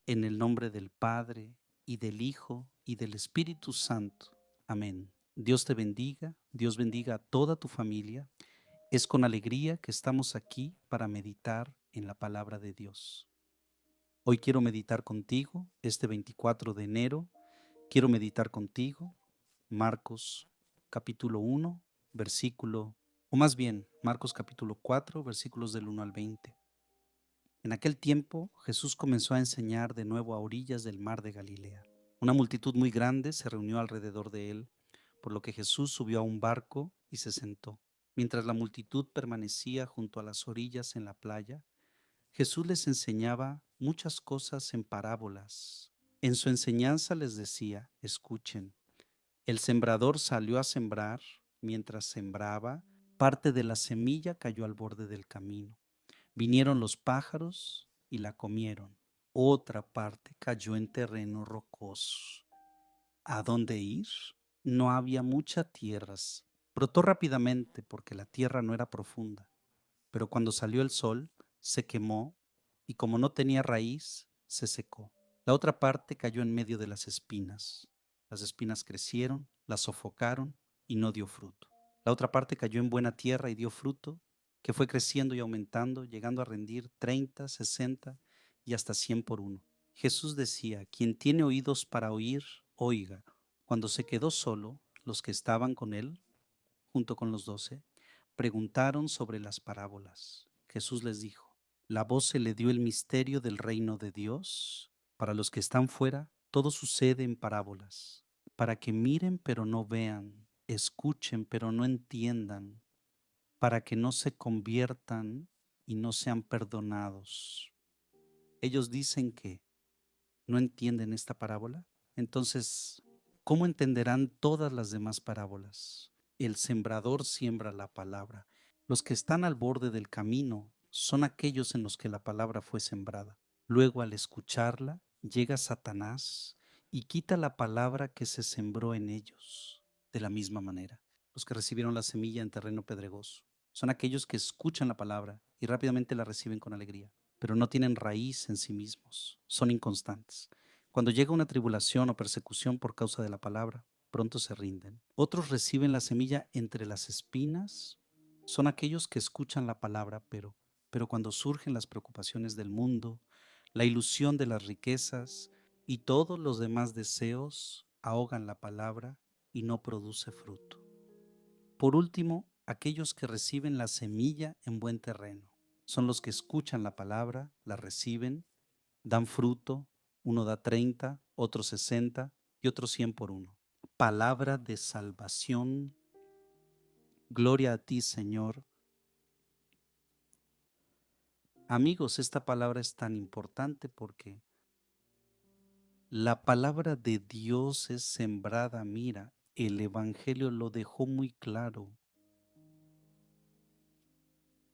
En el nombre del Padre, y del Hijo, y del Espíritu Santo. Amén. Dios te bendiga, Dios bendiga a toda tu familia. Es con alegría que estamos aquí para meditar en la palabra de Dios. Hoy quiero meditar contigo, este 24 de enero, quiero meditar contigo Marcos capítulo 1, versículo, o más bien, Marcos capítulo 4, versículos del 1 al 20. En aquel tiempo Jesús comenzó a enseñar de nuevo a orillas del mar de Galilea. Una multitud muy grande se reunió alrededor de él, por lo que Jesús subió a un barco y se sentó. Mientras la multitud permanecía junto a las orillas en la playa, Jesús les enseñaba muchas cosas en parábolas. En su enseñanza les decía: escuchen, el sembrador salió a sembrar. Mientras sembraba, parte de la semilla cayó al borde del camino. Vinieron los pájaros y la comieron. Otra parte cayó en terreno rocoso. ¿A dónde ir? No había muchas tierras. Brotó rápidamente porque la tierra no era profunda, pero cuando salió el sol, se quemó y como no tenía raíz, se secó. La otra parte cayó en medio de las espinas. Las espinas crecieron, la sofocaron y no dio fruto. La otra parte cayó en buena tierra y dio fruto, que fue creciendo y aumentando, llegando a rendir 30, 60 y hasta 100 por uno. Jesús decía: quien tiene oídos para oír, oiga. Cuando se quedó solo, los que estaban con él, junto con los 12, preguntaron sobre las parábolas. Jesús les dijo: la voz se le dio el misterio del reino de Dios. Para los que están fuera, todo sucede en parábolas, para que miren pero no vean, escuchen pero no entiendan, para que no se conviertan y no sean perdonados. Ellos dicen que no entienden esta parábola. Entonces, ¿cómo entenderán todas las demás parábolas? El sembrador siembra la palabra. Los que están al borde del camino son aquellos en los que la palabra fue sembrada. Luego, al escucharla, llega Satanás y quita la palabra que se sembró en ellos. De la misma manera, los que recibieron la semilla en terreno pedregoso son aquellos que escuchan la palabra y rápidamente la reciben con alegría, pero no tienen raíz en sí mismos, son inconstantes. Cuando llega una tribulación o persecución por causa de la palabra, pronto se rinden. Otros reciben la semilla entre las espinas, son aquellos que escuchan la palabra, pero cuando surgen las preocupaciones del mundo, la ilusión de las riquezas y todos los demás deseos, ahogan la palabra y no produce fruto. Por último, aquellos que reciben la semilla en buen terreno son los que escuchan la palabra, la reciben, dan fruto, uno da 30, otro 60 y otro 100 por uno. Palabra de salvación. Gloria a ti, Señor. Amigos, esta palabra es tan importante porque la palabra de Dios es sembrada. Mira, el Evangelio lo dejó muy claro.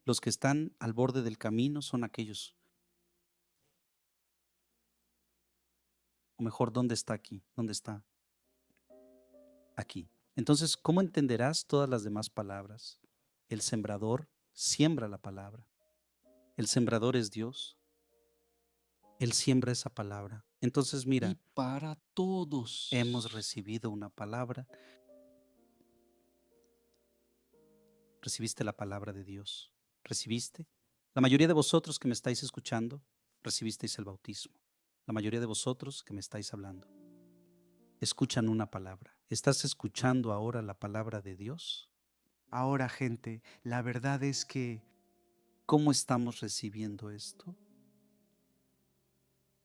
Los que están al borde del camino son aquellos, o mejor, ¿dónde está aquí? ¿Dónde está aquí? Entonces, ¿cómo entenderás todas las demás palabras? El sembrador siembra la palabra. El sembrador es Dios. Él siembra esa palabra. Entonces, Y mira, para hemos todos. recibido una palabra. Recibiste la palabra de Dios. ¿Recibiste? La mayoría de vosotros que me estáis escuchando, recibisteis el bautismo. La mayoría de vosotros que me estáis hablando, escuchan una palabra. ¿Estás escuchando ahora la palabra de Dios? Ahora, gente, la verdad es que ¿Cómo estamos recibiendo esto?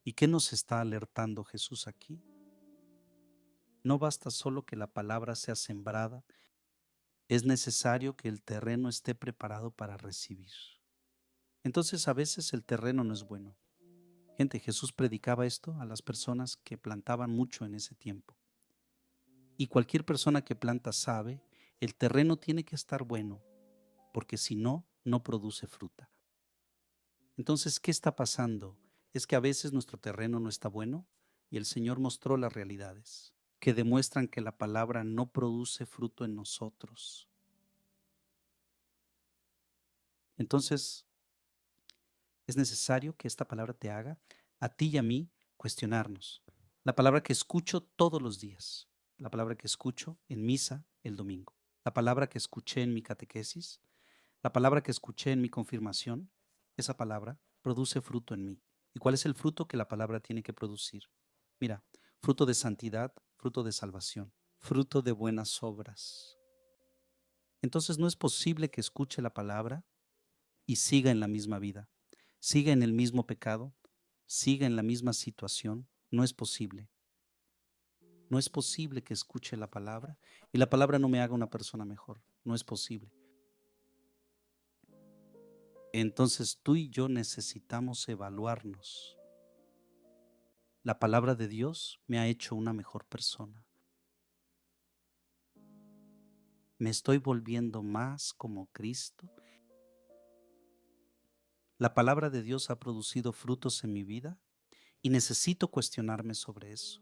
¿Y qué nos está alertando Jesús aquí? No basta solo que la palabra sea sembrada, es necesario que el terreno esté preparado para recibir. Entonces a veces el terreno no es bueno. Gente, Jesús predicaba esto a las personas que plantaban mucho en ese tiempo. Y cualquier persona que planta sabe, el terreno tiene que estar bueno, porque si no, no produce fruta. Entonces, ¿qué está pasando? Es que a veces nuestro terreno no está bueno y el Señor mostró las realidades que demuestran que la palabra no produce fruto en nosotros. Entonces, es necesario que esta palabra te haga a ti y a mí cuestionarnos. La palabra que escucho todos los días, la palabra que escucho en misa el domingo, la palabra que escuché en mi catequesis, la palabra que escuché en mi confirmación, esa palabra produce fruto en mí. ¿Y cuál es el fruto que la palabra tiene que producir? Mira, fruto de santidad, fruto de salvación, fruto de buenas obras. Entonces no es posible que escuche la palabra y siga en la misma vida, siga en el mismo pecado, siga en la misma situación. No es posible. No es posible que escuche la palabra y la palabra no me haga una persona mejor. No es posible. Entonces tú y yo necesitamos evaluarnos. La palabra de Dios me ha hecho una mejor persona. ¿Me estoy volviendo más como Cristo? La palabra de Dios ha producido frutos en mi vida y necesito cuestionarme sobre eso.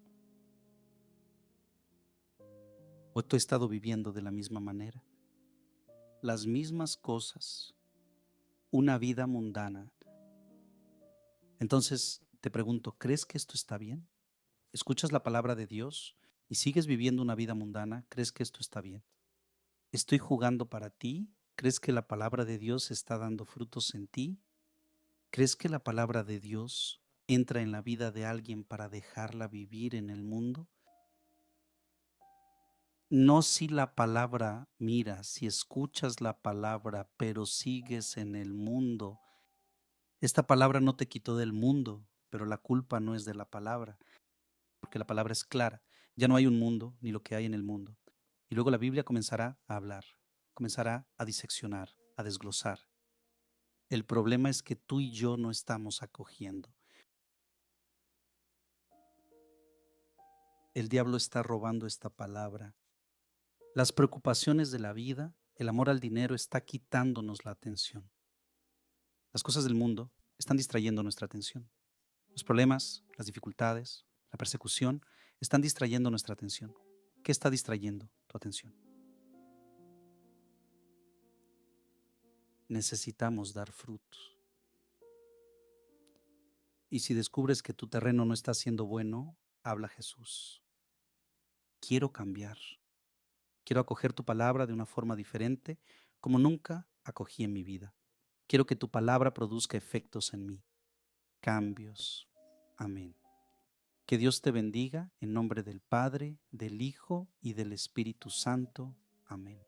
¿O tú he estado viviendo de la misma manera? Las mismas cosas, una vida mundana. Entonces te pregunto, ¿crees que esto está bien? ¿Escuchas la palabra de Dios y sigues viviendo una vida mundana? ¿Crees que esto está bien? ¿Estoy jugando para ti? ¿Crees que la palabra de Dios está dando frutos en ti? ¿Crees que la palabra de Dios entra en la vida de alguien para dejarla vivir en el mundo? No si la palabra, mira, si escuchas la palabra, pero sigues en el mundo. Esta palabra no te quitó del mundo, pero la culpa no es de la palabra, porque la palabra es clara. Ya no hay un mundo ni lo que hay en el mundo. Y luego la Biblia comenzará a hablar, comenzará a diseccionar, a desglosar. El problema es que tú y yo no estamos acogiendo. El diablo está robando esta palabra. Las preocupaciones de la vida, el amor al dinero está quitándonos la atención. Las cosas del mundo están distrayendo nuestra atención. Los problemas, las dificultades, la persecución están distrayendo nuestra atención. ¿Qué está distrayendo tu atención? Necesitamos dar frutos. Y si descubres que tu terreno no está siendo bueno, habla a Jesús. Quiero cambiar. Quiero acoger tu palabra de una forma diferente, como nunca acogí en mi vida. Quiero que tu palabra produzca efectos en mí. Cambios. Amén. Que Dios te bendiga en nombre del Padre, del Hijo y del Espíritu Santo. Amén.